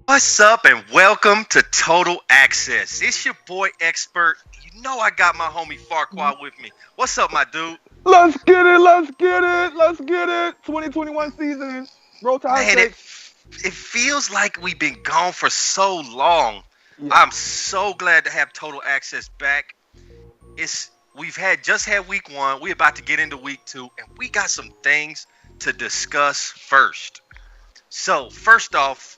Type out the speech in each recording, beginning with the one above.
What's up and welcome to Total Access. It's your boy Expert. You know I got my homie Farquad with me. What's up, my dude? Let's get it. Let's get it. Let's get it. 2021 season. Roll Tide Man, it State. it feels like we've been gone for so long. Yeah. I'm so glad to have Total Access back. We've just had week 1. We're about to get into week 2, and we got some things to discuss first. So, first off,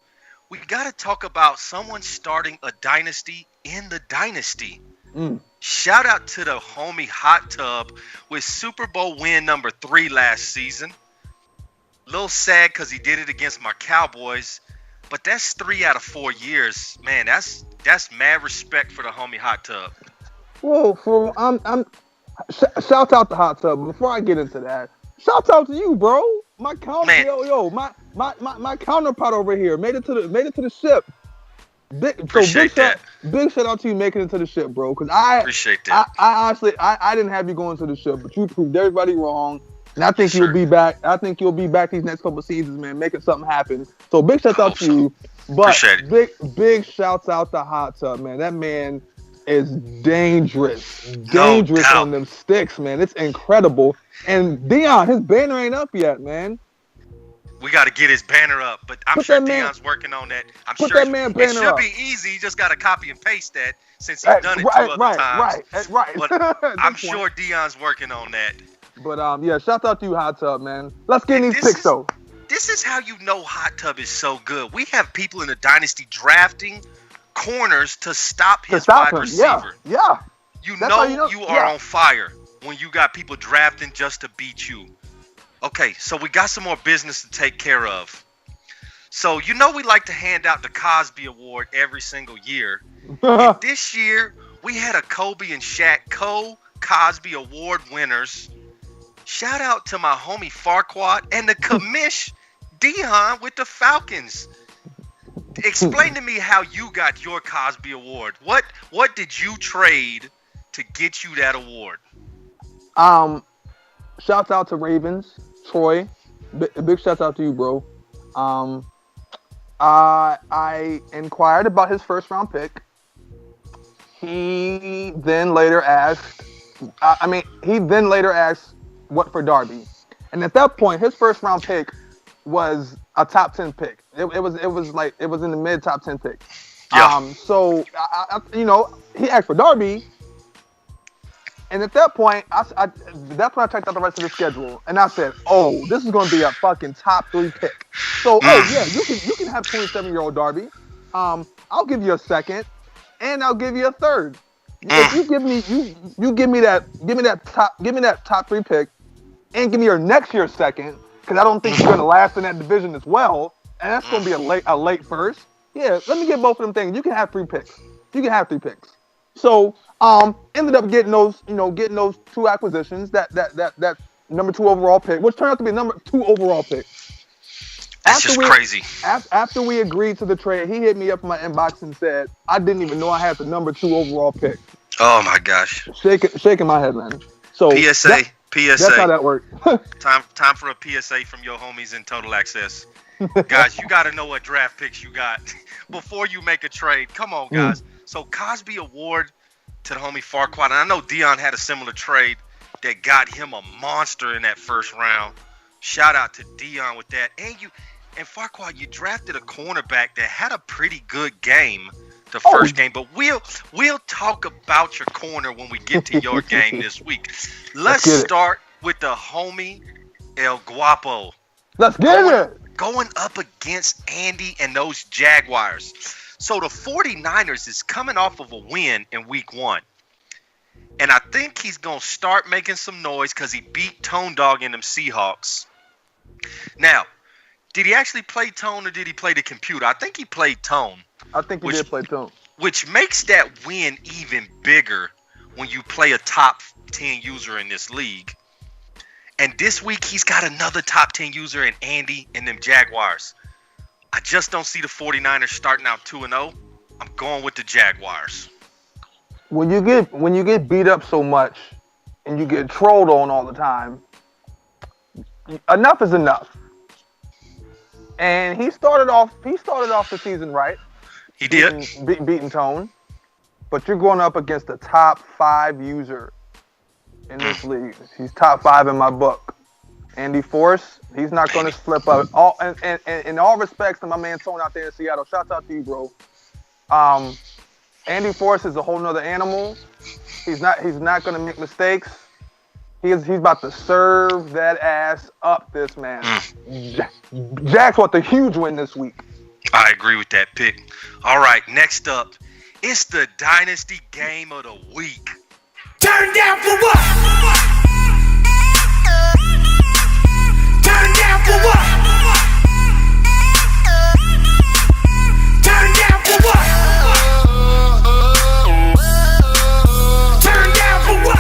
we got to talk about someone starting a dynasty in the dynasty. Shout out to the homie Hot Tub with Super Bowl win number 3 last season. Little sad because he did it against my Cowboys, but that's 3 out of 4 years. Man, that's mad respect for the homie Hot Tub. Whoa, shout out to Hot Tub. Before I get into that, shout out to you, bro. My Man. my counterpart over here made it to the ship. Appreciate that. Big shout out to you making it to the ship, bro. Because I Appreciate that. I honestly didn't have you going to the ship, but you proved everybody wrong. And I think Sure. you'll be back. I think you'll be back these next couple of seasons, man, making something happen. So big shout out to you. But Appreciate it. big shouts out to Hot Tub, man. That man is dangerous. No Dangerous doubt. on them sticks, man. It's incredible. And Dion, his banner ain't up yet, man. We got to get his banner up, but I'm Put sure that man- Dion's working on that. I'm put sure that man it banner should up. be easy. You just got to copy and paste that since he's done it two other times. Right. But I'm sure Dion's working on that. But yeah, shout out to you, Hot Tub, man. Let's get in And these picks though. This is how you know Hot Tub is so good. We have people in the dynasty drafting corners to stop his wide receiver. Yeah. You That's know how you know- you are yeah. on fire when you got people drafting just to beat you. Okay, so we got some more business to take care of. So you know we like to hand out the Cosby Award every single year. And this year we had a Kobe and Shaq Cosby Award winners. Shout out to my homie Farquad and the commish Dion with the Falcons. Explain to me how you got your Cosby Award. What did you trade to get you that award? Shouts out to Ravens, Troy. Big shouts out to you, bro. I inquired about his first round pick. He then later asked what for Darby, and at that point, his first round pick was a top 10 pick. It was in the mid top 10 pick. Yeah. So he asked for Darby, and at that point, that's when I checked out the rest of the schedule, and I said, "Oh, this is going to be a fucking top 3 pick." So, you can have 27-year-old Darby. I'll give you a second, and I'll give you a third. If you give me that top 3 pick, and give me your next year's second, because I don't think you're going to last in that division as well, and that's going to be a late first. Yeah, let me get both of them things. You can have 3 picks. So, ended up getting those 2 acquisitions. That number 2 overall pick, which turned out to be number 2 overall pick. That's just crazy. After we agreed to the trade, he hit me up in my inbox and said, "I didn't even know I had the number 2 overall pick." Oh my gosh. Shaking my head, man. So PSA. That's how that worked. Time for a PSA from your homies in Total Access. Guys, you got to know what draft picks you got before you make a trade. Come on, guys. So Cosby Award to the homie Farquad. And I know Dion had a similar trade that got him a monster in that first round. Shout out to Dion with that. And Farquad, you drafted a cornerback that had a pretty good game the first game. But we'll talk about your corner when we get to your game this week. Let's start with the homie El Guapo. Let's get it. Going up against Andy and those Jaguars. So the 49ers is coming off of a win in week 1. And I think he's going to start making some noise because he beat Tone Dog and them Seahawks. Now, did he actually play Tone or did he play the computer? I think he played Tone. I think he did play Tone. Which makes that win even bigger when you play a top 10 user in this league. And this week, he's got another top 10 user in Andy and them Jaguars. I just don't see the 49ers starting out 2-0. I'm going with the Jaguars. When you get beat up so much and you get trolled on all the time, enough is enough. And he started off the season right. He did. Beating Tone. But you're going up against the top 5 user in this league. He's top 5 in my book. Andy Force, he's not going to slip up. And in all respects to my man Tone out there in Seattle, shouts out to you, bro. Andy Force is a whole nother animal. He's not going to make mistakes. He's about to serve that ass up, this man. Jack's want the huge win this week. I agree with that pick. All right, next up, it's the Dynasty Game of the Week. Turn down for what? Turn down for what? Turn down for what? Turn down for what?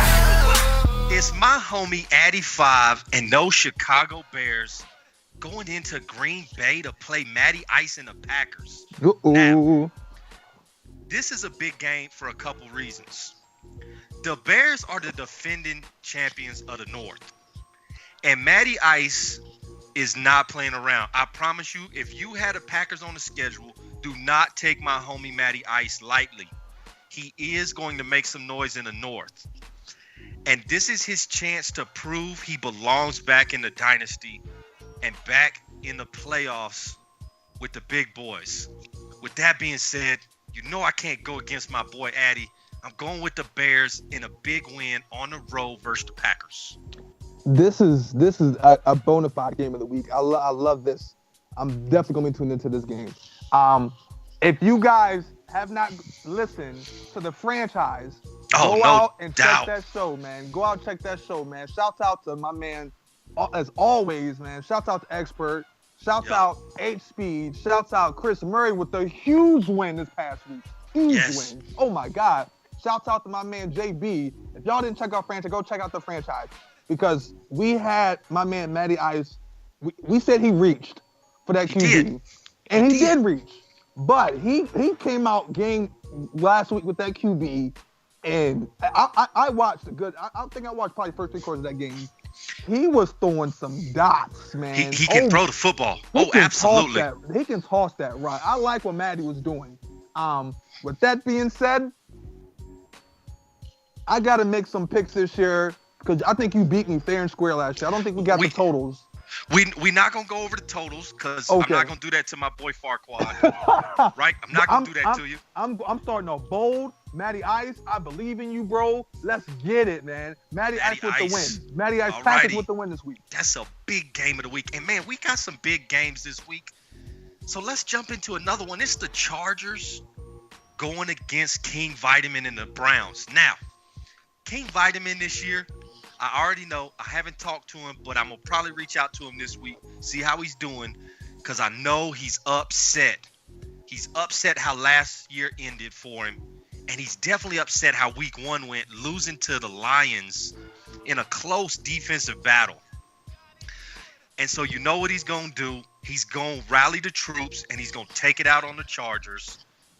It's my homie Addy 5 and those Chicago Bears going into Green Bay to play Matty Ice and the Packers. Now, this is a big game for a couple reasons. The Bears are the defending champions of the North. And Matty Ice is not playing around. I promise you, if you had the Packers on the schedule, do not take my homie Matty Ice lightly. He is going to make some noise in the North. And this is his chance to prove he belongs back in the Dynasty and back in the playoffs with the big boys. With that being said, you know I can't go against my boy Addy. I'm going with the Bears in a big win on the road versus the Packers. This is a bona fide game of the week. I love this. I'm definitely going to be tuned into this game. If you guys have not listened to the franchise, go out and check that show, man. Go out and check that show, man. Shouts out to my man, as always, man. Shouts out to Expert. Shouts out H-Speed. Shouts out Chris Murray with the huge win this past week. Huge win. Oh, my God. Shouts out to my man JB. If y'all didn't check out franchise, go check out the franchise. Because we had my man Matty Ice. We said he reached for that QB. And he did reach. But he came out game last week with that QB. And I watched a good, I think I watched probably first 3 quarters of that game. He was throwing some dots, man. He can throw the football. Absolutely. He can toss that right. I like what Matty was doing. With that being said, I got to make some picks this year because I think you beat me fair and square last year. I don't think we got the totals. We not going to go over the totals because I'm not going to do that to my boy Farquad. Right? I'm not going to do that to you. I'm starting off bold. Matty Ice, I believe in you, bro. Let's get it, man. Matty Ice with the win. Matty Ice Packers with the win this week. That's a big game of the week. And, man, we got some big games this week. So let's jump into another one. It's the Chargers going against King Vitamin and the Browns. Now, King Vitamin this year, I already know. I haven't talked to him, but I'm going to probably reach out to him this week, see how he's doing, because I know he's upset. He's upset how last year ended for him, and he's definitely upset how week 1 went, losing to the Lions in a close defensive battle. And so you know what he's going to do. He's going to rally the troops, and he's going to take it out on the Chargers.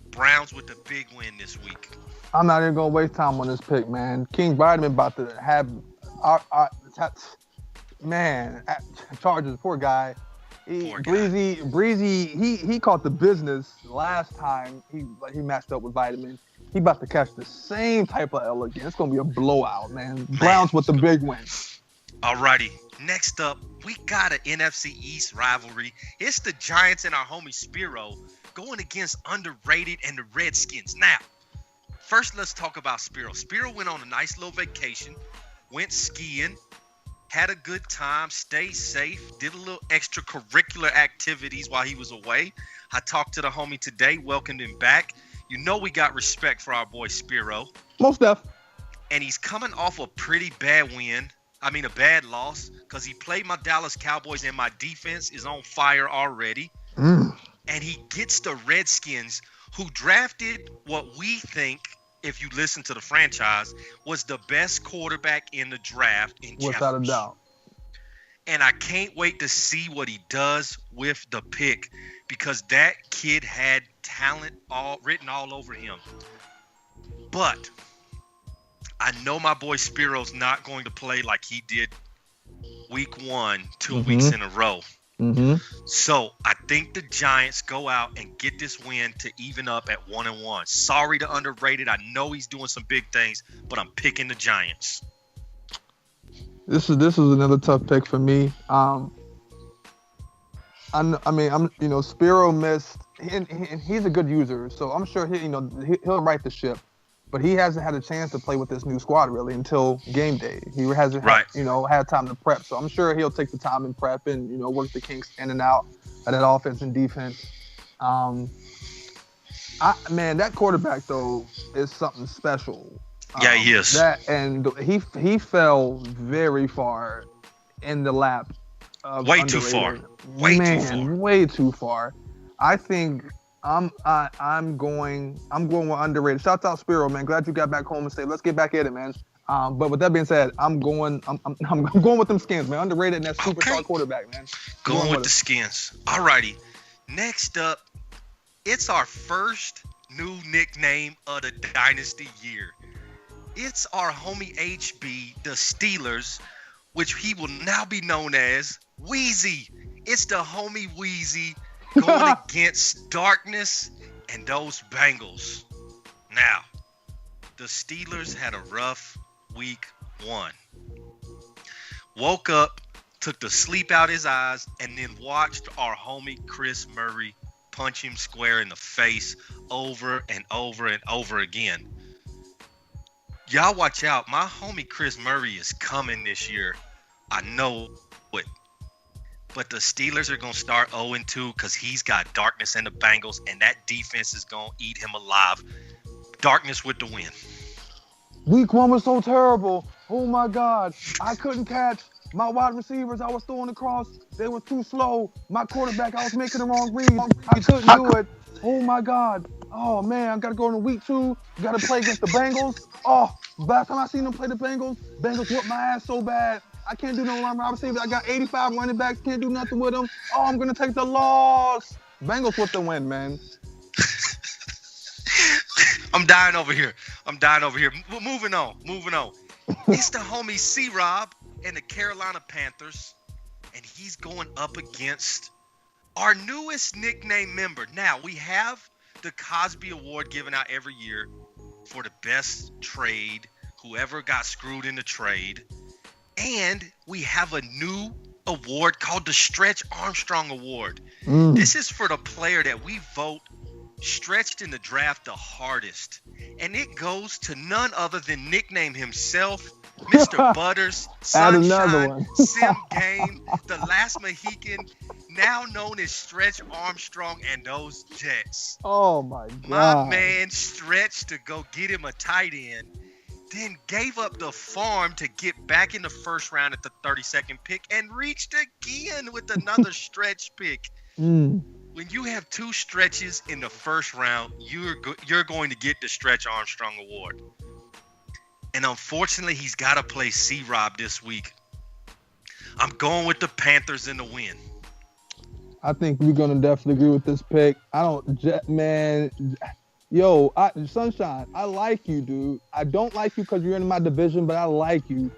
Browns with the big win this week. I'm not even going to waste time on this pick, man. King Vitamin about to have Chargers, poor guy. Breezy, he caught the business last time he matched up with Vitamin. He about to catch the same type of L again. It's going to be a blowout, man. Browns with the big win. Alrighty. Next up, we got an NFC East rivalry. It's the Giants and our homie Spiro going against underrated and the Redskins. Now, first let's talk about Spiro. Spiro went on a nice little vacation, went skiing, had a good time, stayed safe, did a little extracurricular activities while he was away. I talked to the homie today, welcomed him back. You know we got respect for our boy Spiro. Most def. And he's coming off a pretty bad a bad loss, because he played my Dallas Cowboys and my defense is on fire already. And he gets the Redskins, who drafted what we think, if you listen to the franchise, was the best quarterback in the draft in Challenge. Without a doubt. And I can't wait to see what he does with the pick, because that kid had talent written all over him. But I know my boy Spiro's not going to play like he did week 1, 2 weeks in a row. Mm-hmm. So I think the Giants go out and get this win to even up at 1-1. Sorry to underrate it. I know he's doing some big things, but I'm picking the Giants. This is another tough pick for me. Spiro missed, and he's a good user, so I'm sure he'll right the ship. But he hasn't had a chance to play with this new squad really until game day. He hasn't had time to prep, so I'm sure he'll take the time and prep and work the kinks in and out of that offense and defense. That quarterback though is something special. Yeah, he is. He fell very far in the lap. Way too far. Way too far. I think I'm going with underrated. Shout out Spiro, man. Glad you got back home and say let's get back at it, man. But with that being said, I'm going with them Skins, man. Underrated and that superstar quarterback, man. Going with the Skins. Alrighty. Next up, it's our first new nickname of the Dynasty year. It's our homie HB, the Steelers, which he will now be known as Wheezy. It's the homie Wheezy going against Darkness and those Bengals. Now, the Steelers had a rough week 1. Woke up, took the sleep out his eyes, and then watched our homie Chris Murray punch him square in the face over and over and over again. Y'all watch out. My homie Chris Murray is coming this year. I know it. But the Steelers are going to start 0-2 because he's got Darkness and the Bengals, and that defense is going to eat him alive. Darkness with the win. Week 1 was so terrible. Oh, my God. I couldn't catch. My wide receivers I was throwing across, they were too slow. My quarterback, I was making the wrong read. I couldn't do it. Oh, my God. Oh, man, I got to go into week 2. Got to play against the Bengals. Oh, last time I seen them play the Bengals whooped my ass so bad. I can't do no line receivers. I got 85 running backs. Can't do nothing with them. Oh, I'm going to take the loss. Bengals with the win, man. I'm dying over here. Moving on. It's the homie C-Rob and the Carolina Panthers, and he's going up against our newest nickname member. Now, we have the Cosby Award given out every year for the best trade, whoever got screwed in the trade. And we have a new award called the Stretch Armstrong Award. This is for the player that we vote stretched in the draft the hardest. And it goes to none other than nickname himself, Mr. Butters, Sunshine, Sim Game, the last Mohican, now known as Stretch Armstrong and those Jets. Oh, my God. My man stretched to go get him a tight end, then gave up the farm to get back in the first round at the 32nd pick and reached again with another stretch pick. When you have 2 stretches in the first round, you're going to get the Stretch Armstrong Award. And unfortunately, he's got to play C-Rob this week. I'm going with the Panthers in the win. I think we're going to definitely agree with this pick. Sunshine, I like you, dude. I don't like you because you're in my division, but I like you,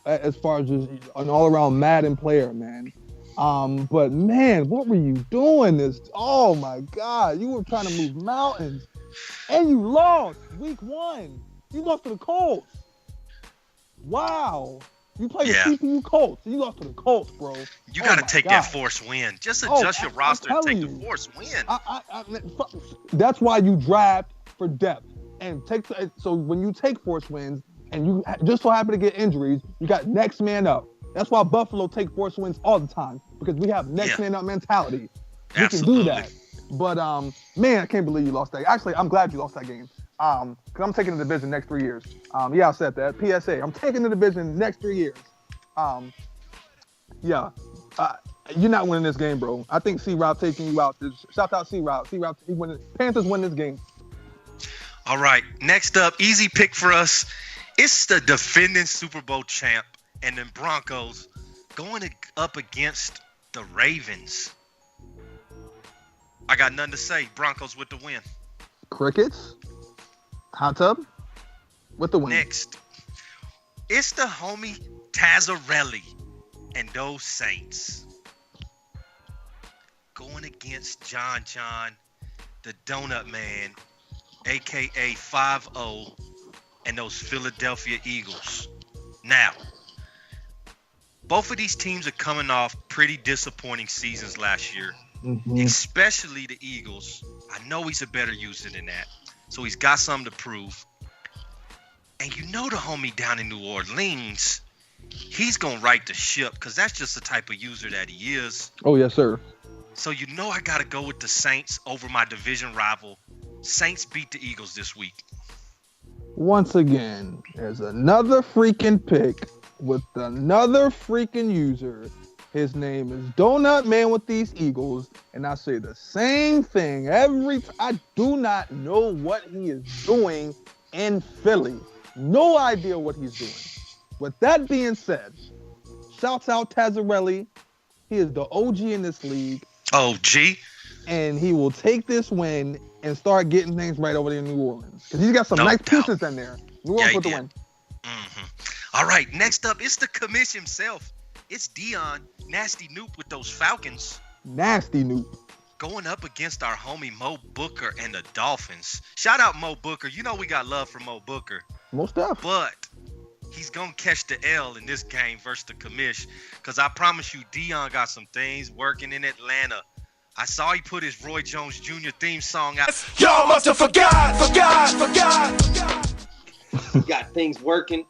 as far as just an all-around Madden player, man. But, man, what were you doing oh, my God. You were trying to move mountains, and you lost week 1. You lost to the Colts. Wow. You played the CPU Colts. You lost to the Colts, bro. You got to take that forced win. Just adjust your roster and take the forced win. That's why you draft for depth. And so when you take forced wins and you just so happen to get injuries, you got next man up. That's why Buffalo take forced wins all the time, because we have next man up mentality. We can do that. But, man, I can't believe you lost that. Actually, I'm glad you lost that game. Because I'm taking the division next 3 years. I said that. PSA. I'm taking the division next 3 years. You're not winning this game, bro. I think C-Rob taking you out. Shout out C-Rob. C-Rob, Panthers win this game. All right. Next up, easy pick for us. It's the defending Super Bowl champ and the Broncos going up against the Ravens. I got nothing to say. Broncos with the win. Crickets? Hot tub? With the win. Next, it's the homie Tazzarelli and those Saints. going against John, the Donut Man, a.k.a. 5-0, and those Philadelphia Eagles. Now, both of these teams are coming off pretty disappointing seasons last year, especially the Eagles. I know he's a better user than that, so he's got something to prove. And you know the homie down in New Orleans, he's going to right the ship because that's just the type of user that he is. Oh, yes, sir. So you know I got to go with the Saints over my division rival. Saints beat the Eagles this week. Once again, there's another freaking pick with another freaking user. His name is Donut Man with these Eagles, and I say the same thing every time. I do not know what he is doing in Philly. No idea what he's doing. With that being said, shouts out Tazzarelli. He is the OG in this league. OG? And he will take this win and start getting things right over there in New Orleans. Because he's got some nice pieces in there. New Orleans with the win. All right, next up, it's the commish himself. It's Dion, Nasty Noop with those Falcons. Nasty Noop. Going up against our homie Mo Booker and the Dolphins. Shout out Mo Booker. You know we got love for Mo Booker. Most stuff. But he's going to catch the L in this game versus the commish. Because I promise you, Dion got some things working in Atlanta. I saw he put his Roy Jones Jr. theme song out. Y'all must have forgot. He got things working.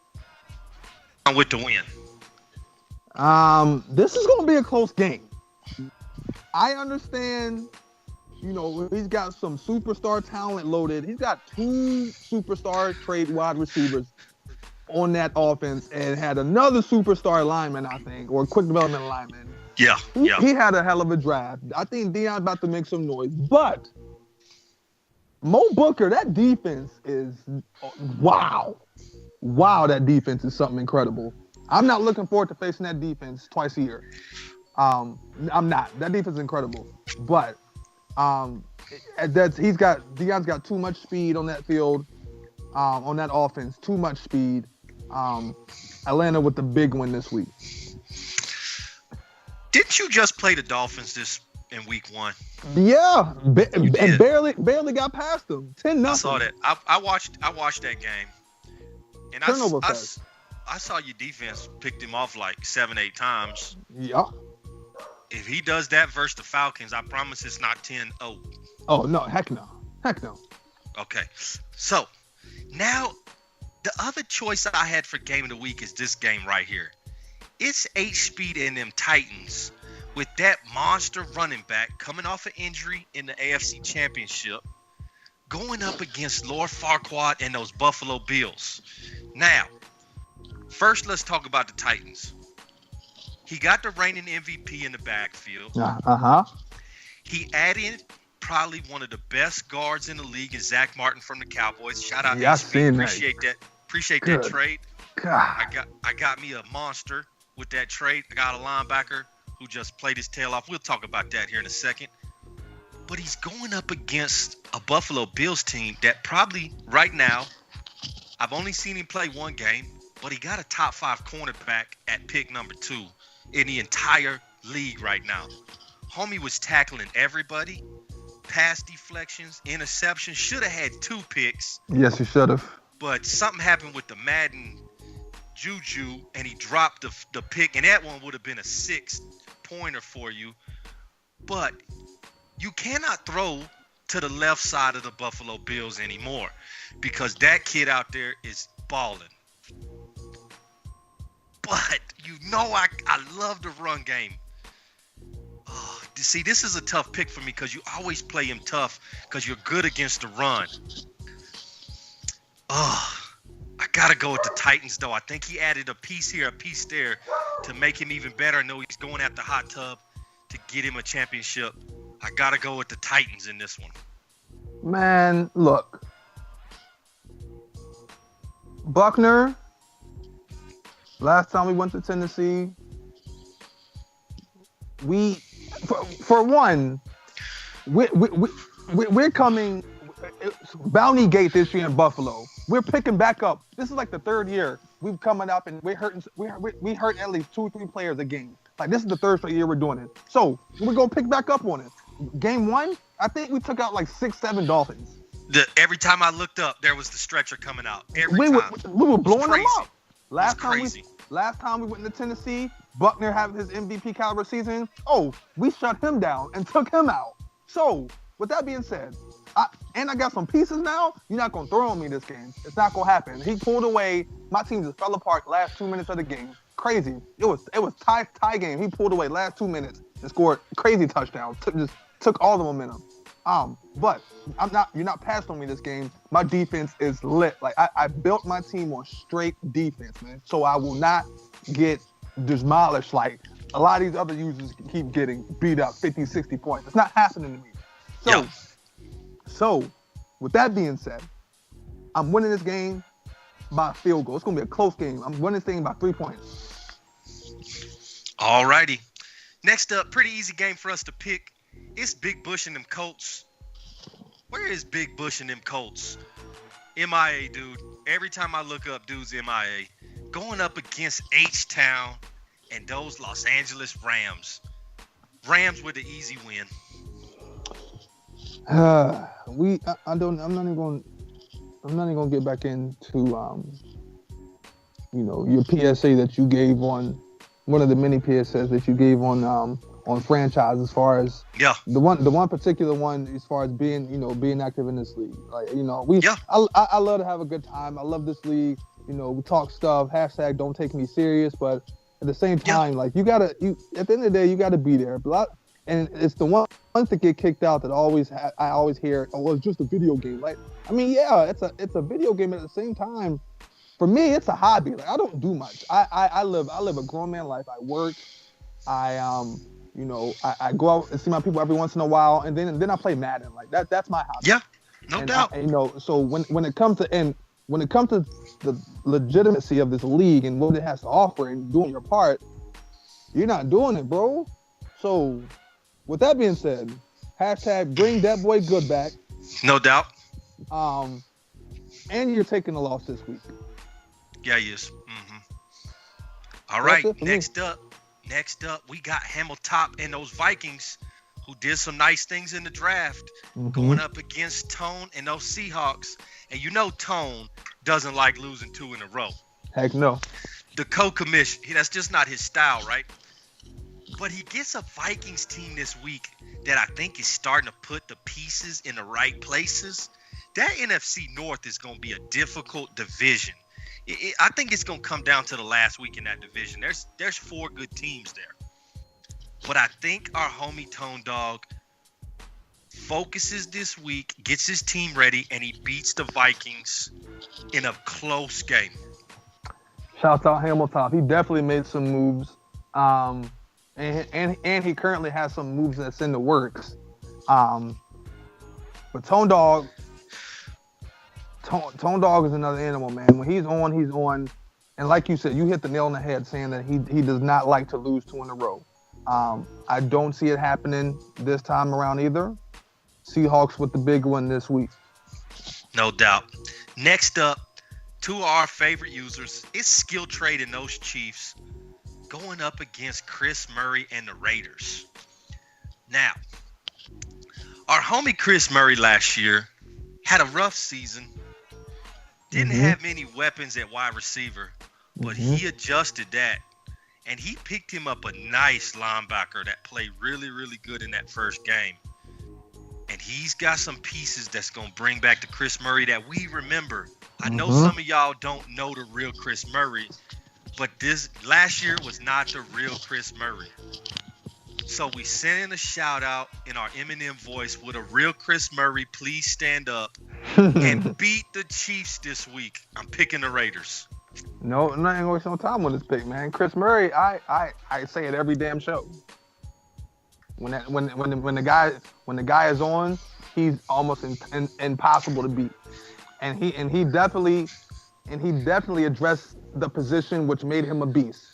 With the win. This is going to be a close game. I understand, you know, he's got some superstar talent loaded. He's got 2 superstar trade wide receivers on that offense and had another superstar lineman, I think, or quick development lineman. Yeah. He had a hell of a draft. I think Dion's about to make some noise. But Mo Booker, that defense is wow. Wow, that defense is something incredible. I'm not looking forward to facing that defense twice a year. I'm not. That defense is incredible. But Dion's got too much speed on that field, on that offense. Too much speed. Atlanta with the big win this week. Didn't you just play the Dolphins in week 1? Yeah, and barely got past them. 10-0. I saw that. I watched that game, and I saw your defense picked him off like 7-8 times. Yeah. If he does that versus the Falcons, I promise it's not 10-0. Oh no, heck no. Okay, so now the other choice I had for game of the week is this game right here. It's H-Speed and them Titans with that monster running back coming off an injury in the AFC Championship, going up against Lord Farquaad and those Buffalo Bills. Now, first let's talk about the Titans. He got the reigning MVP in the backfield. He added probably one of the best guards in the league in Zach Martin from the Cowboys. Shout out to H-Speed. Appreciate that trade. God. I got me a monster with that trade. I got a linebacker who just played his tail off. We'll talk about that here in a second. But he's going up against a Buffalo Bills team that probably right now, I've only seen him play one game, but he got a top 5 cornerback at pick number 2 in the entire league right now. Homie was tackling everybody, pass deflections, interceptions, should have had 2 picks. Yes, he should have. But something happened with the Madden Juju, and he dropped the pick, and that one would have been a 6-pointer for you. But you cannot throw to the left side of the Buffalo Bills anymore because that kid out there is balling. But you know I love the run game. Oh, see, this is a tough pick for me because you always play him tough because you're good against the run. Oh, I got to go with the Titans, though. I think he added a piece here, a piece there to make him even better. I know he's going at the hot tub to get him a championship. I got to go with the Titans in this one. Man, look. Buckner, last time we went to Tennessee, for one, we're coming Bounty Gate this year in Buffalo. We're picking back up. This is like the 3rd year we've coming up, and we hurt at least 2 or 3 players a game. Like, this is the 3rd straight year we're doing it. So we're gonna pick back up on it. game 1, I think we took out like 6-7 Dolphins. Every time I looked up, there was the stretcher coming out. Every We time. were blowing them crazy. up. Last crazy. time we went to Tennessee, Buckner having his MVP caliber season. Oh, we shut him down and took him out. So, with that being said, I got some pieces now. You're not gonna throw on me this game. It's not gonna happen. He pulled away. My team just fell apart last 2 minutes of the game. Crazy. It was tie game. He pulled away last 2 minutes and scored crazy touchdown. Took all the momentum. But you're not passing on me this game. My defense is lit. Like I built my team on straight defense, man. So I will not get demolished like a lot of these other users keep getting beat up 50, 60 points. It's not happening to me. So with that being said, I'm winning this game by a field goal. It's gonna be a close game. I'm winning this thing by 3 points. Alrighty. Next up, pretty easy game for us to pick. It's Big Bush and them Colts. Where is Big Bush and them Colts? MIA, dude. Every time I look up, dude's MIA. Going up against H-Town and those Los Angeles Rams. Rams with the easy win. I'm not even gonna get back into your PSA that you gave on one of the many PSAs that you gave on franchise as far as the one particular one as far as being active in this league. Like I love to have a good time. I love this league. We talk stuff. # don't take me serious, but at the same time, like at the end of the day, you gotta be there. And it's the ones that get kicked out that I always hear, oh, well, it's just a video game. Like, I mean, yeah, it's a video game, but at the same time, for me, it's a hobby. Like, I don't do much. I live a grown man life. I work. I go out and see my people every once in a while, and then I play Madden. Like that's my hobby. Yeah, no doubt. So when it comes to the legitimacy of this league and what it has to offer and doing your part, you're not doing it, bro. So with that being said, # bring that boy Good back. No doubt. And you're taking a loss this week. Yeah, he is. Mm-hmm. All right, next up, we got Hamilton and those Vikings who did some nice things in the draft, going up against Tone and those Seahawks. And Tone doesn't like losing 2 in a row. Heck no. The co-commission, that's just not his style, right? But he gets a Vikings team this week that I think is starting to put the pieces in the right places. That NFC North is going to be a difficult division. I think it's going to come down to the last week in that division. There's 4 good teams there. But I think our homie Tone Dog focuses this week, gets his team ready, and he beats the Vikings in a close game. Shouts out Hamilton. He definitely made some moves. And he currently has some moves that's in the works. But Tone Dog is another animal, man. When he's on, he's on. And like you said, you hit the nail on the head saying that he does not like to lose 2 in a row. I don't see it happening this time around either. Seahawks with the big one this week. No doubt. Next up, 2 of our favorite users. It's Skill Trade in those Chiefs going up against Chris Murray and the Raiders. Now, our homie Chris Murray last year had a rough season. Didn't have many weapons at wide receiver, but he adjusted that. And he picked him up a nice linebacker that played really, really good in that first game. And he's got some pieces that's going to bring back to Chris Murray that we remember. I know some of y'all don't know the real Chris Murray, but this last year was not the real Chris Murray. So we sent in a shout out in our Eminem voice with a real Chris Murray. Please stand up and beat the Chiefs this week. I'm picking the Raiders. No, I'm not gonna waste no time on this pick, man. Chris Murray, I say it every damn show. When the guy is on, he's almost impossible to beat, and he definitely addressed the position which made him a beast.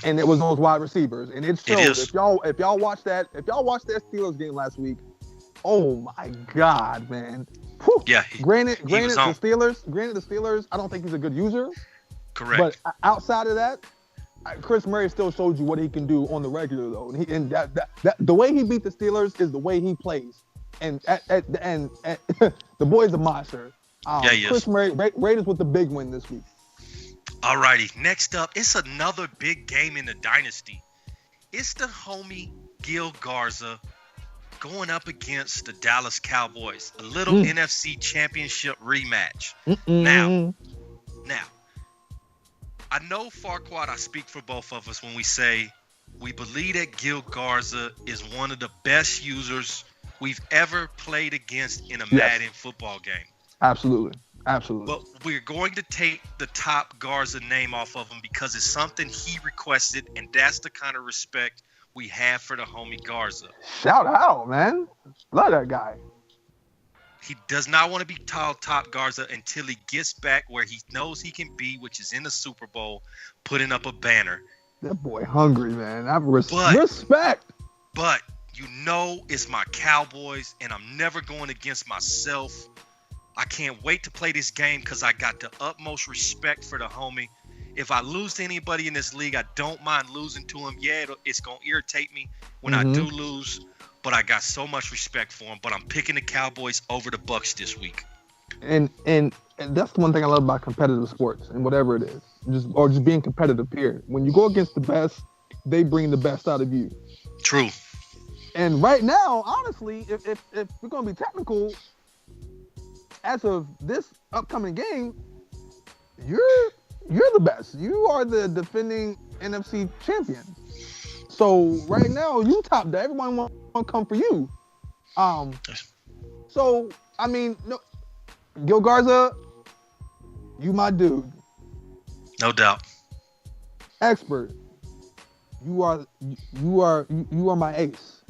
And it was those wide receivers, and it showed. If y'all watched that Steelers game last week, oh my God, man. Whew. Yeah. Granted, the Steelers. I don't think he's a good user. Correct. But outside of that, Chris Murray still showed you what he can do on the regular though, and that the way he beat the Steelers is the way he plays, and the boy's a monster. Yeah, he is. Chris Murray, Raiders with the big win this week. Alrighty, next up, it's another big game in the Dynasty. It's the homie Gil Garza going up against the Dallas Cowboys, a little NFC Championship rematch. Now, I know, Farquaad, I speak for both of us when we say we believe that Gil Garza is one of the best users we've ever played against in a Madden football game. Absolutely. But we're going to take the top Garza name off of him because it's something he requested, and that's the kind of respect we have for the homie Garza. Shout out, man. Love that guy. He does not want to be top Garza until he gets back where he knows he can be, which is in the Super Bowl, putting up a banner. That boy hungry, man. I have respect. But you know it's my Cowboys, and I'm never going against myself. I can't wait to play this game because I got the utmost respect for the homie. If I lose to anybody in this league, I don't mind losing to him. Yeah, it's going to irritate me when I do lose, but I got so much respect for him. But I'm picking the Cowboys over the Bucs this week. And that's the one thing I love about competitive sports and whatever it is, just being competitive, period. When you go against the best, they bring the best out of you. True. And right now, honestly, if we're going to be technical, as of this upcoming game, you're the best. You are the defending NFC champion. So right now, you top that. Everyone want to come for you. So I mean, no, Gil Garza, you my dude. No doubt. Expert. You are my ace.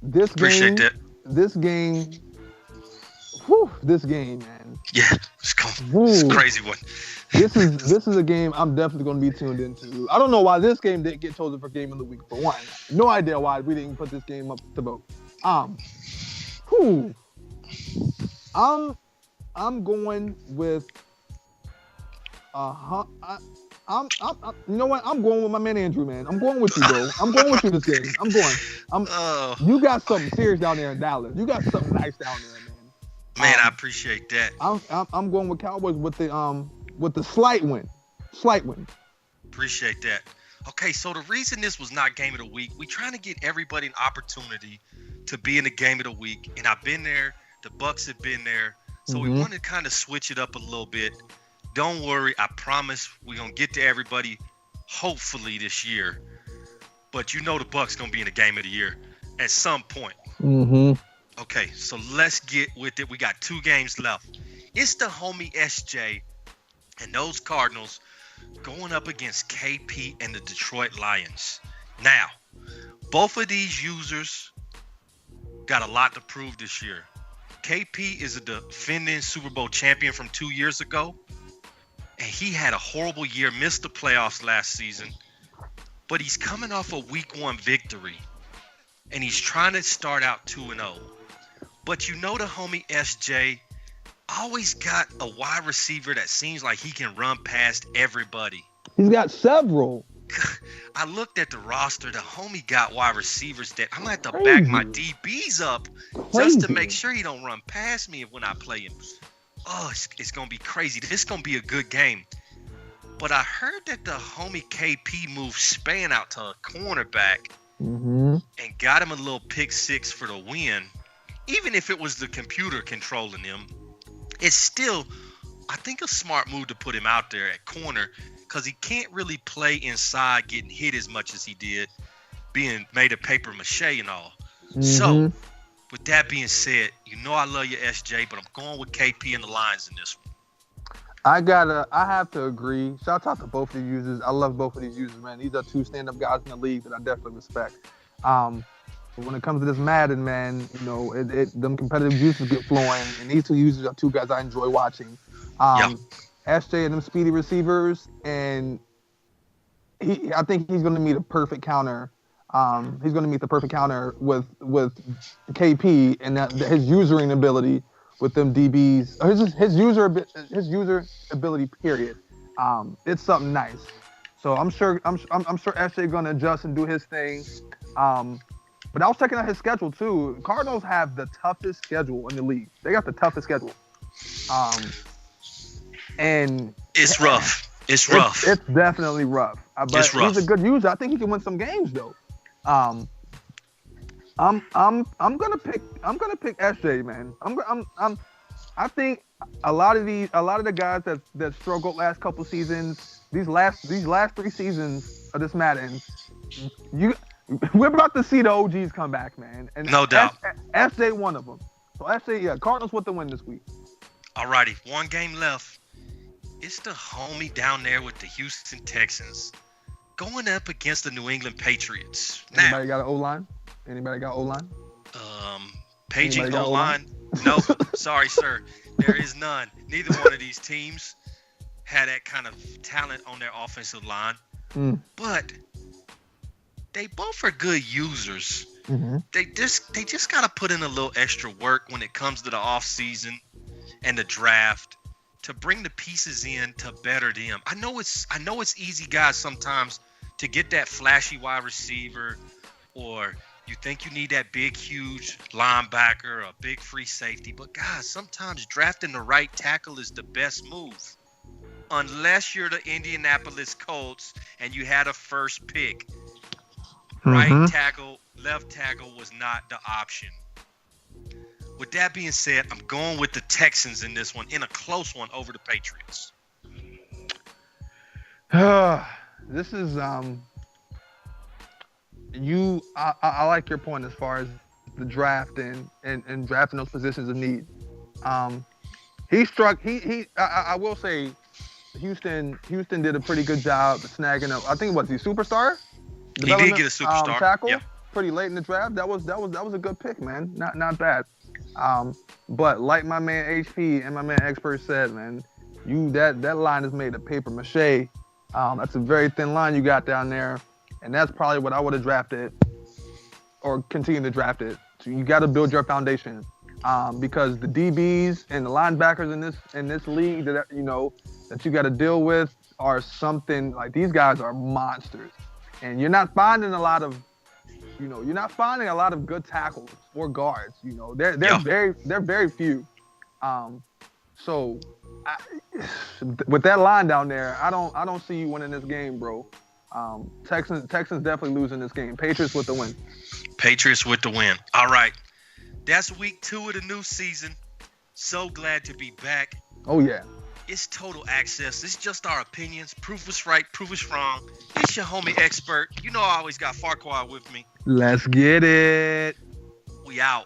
Appreciate that. This game, man. Yeah, it's a crazy one. This is a game I'm definitely going to be tuned into. I don't know why this game didn't get chosen for game of the week, for one. No idea why we didn't put this game up to vote. I'm going with you know what? I'm going with my man Andrew, man. I'm going with you, bro. I'm going with you this game. You got something serious down there in Dallas. You got something nice down there, man. Man, I appreciate that. I'm going with Cowboys with the slight win. Appreciate that. Okay, so the reason this was not game of the week, we trying to get everybody an opportunity to be in the game of the week, and I've been there. The Bucs have been there, so we wanted to kind of switch it up a little bit. Don't worry, I promise we're gonna get to everybody, hopefully this year. But you know the Bucs gonna be in the game of the year at some point. Okay, so let's get with it. We got 2 games left. It's the homie SJ and those Cardinals going up against KP and the Detroit Lions. Now, both of these users got a lot to prove this year. KP is a defending Super Bowl champion from 2 years ago, and he had a horrible year, missed the playoffs last season, but he's coming off a week 1 victory, and he's trying to start out 2-0. But you know the homie SJ always got a wide receiver that seems like he can run past everybody. He's got several. I looked at the roster. The homie got wide receivers that I'm going to have to back my DBs up just to make sure he don't run past me when I play him. Oh, it's going to be crazy. This is going to be a good game. But I heard that the homie KP moved Span out to a cornerback and got him a little pick 6 for the win. Even if it was the computer controlling him, it's still, I think, a smart move to put him out there at corner because he can't really play inside getting hit as much as he did, being made of paper mache and all. So, with that being said, you know I love you, SJ, but I'm going with KP and the Lions in this one. I have to agree. Shout out to both of the users. I love both of these users, man. These are 2 stand-up guys in the league that I definitely respect. But when it comes to this Madden, man, you know, them competitive juices get flowing, and these 2 users are 2 guys I enjoy watching. SJ and them speedy receivers, and I think he's going to meet a perfect counter. He's going to meet the perfect counter with KP and his usering ability with them DBs. His user ability, period. It's something nice. So I'm sure SJ gonna adjust and do his thing. But I was checking out his schedule too. Cardinals have the toughest schedule in the league. They got the toughest schedule. And It's rough. It's rough. It's definitely rough. But It's rough. he's a good user. I think he can win some games though. I'm gonna pick SJ, man. I think a lot of the guys that struggled last couple seasons, these last 3 seasons of this Madden, we're about to see the OGs come back, man. And no doubt. SJ one of them. So SJ, yeah, Cardinals with the win this week. Alrighty, one game left. It's the homie down there with the Houston Texans going up against the New England Patriots. Anybody got an O-line? Anybody got O-line? Paging Anybody got O-line? No, sorry, sir. There is none. Neither one of these teams had that kind of talent on their offensive line. But they both are good users. Mm-hmm. They just got to put in a little extra work when it comes to the offseason and the draft to bring the pieces in to better them. I know it's easy, guys, sometimes to get that flashy wide receiver, or you think you need that big, huge linebacker or a big free safety. But, guys, sometimes drafting the right tackle is the best move. Unless you're the Indianapolis Colts and you had a first pick. Right tackle, left tackle was not the option. With that being said, I'm going with the Texans in this one, in a close one over the Patriots. This is I like your point as far as the draft and drafting those positions of need. I will say Houston did a pretty good job snagging up. I think he superstar. He did get a superstar. Tackle. Yep. Pretty late in the draft. That was a good pick, man. Not bad. But like my man HP and my man Expert said, man, that line is made of paper mache. That's a very thin line you got down there, and that's probably what I would have drafted or continue to draft it. So you got to build your foundation, because the DBs and the linebackers in this league that you got to deal with are something like, these guys are monsters, and you're not finding a lot of good tackles or guards. They're very few. So with that line down there, I don't see you winning this game, bro. Texans definitely losing this game. Patriots with the win. Patriots with the win. All right. That's week 2 of the new season. So glad to be back. Oh, yeah. It's total access. It's just our opinions. Proof us right, proof us wrong. It's your homie Expert. I always got Farquhar with me. Let's get it. We out.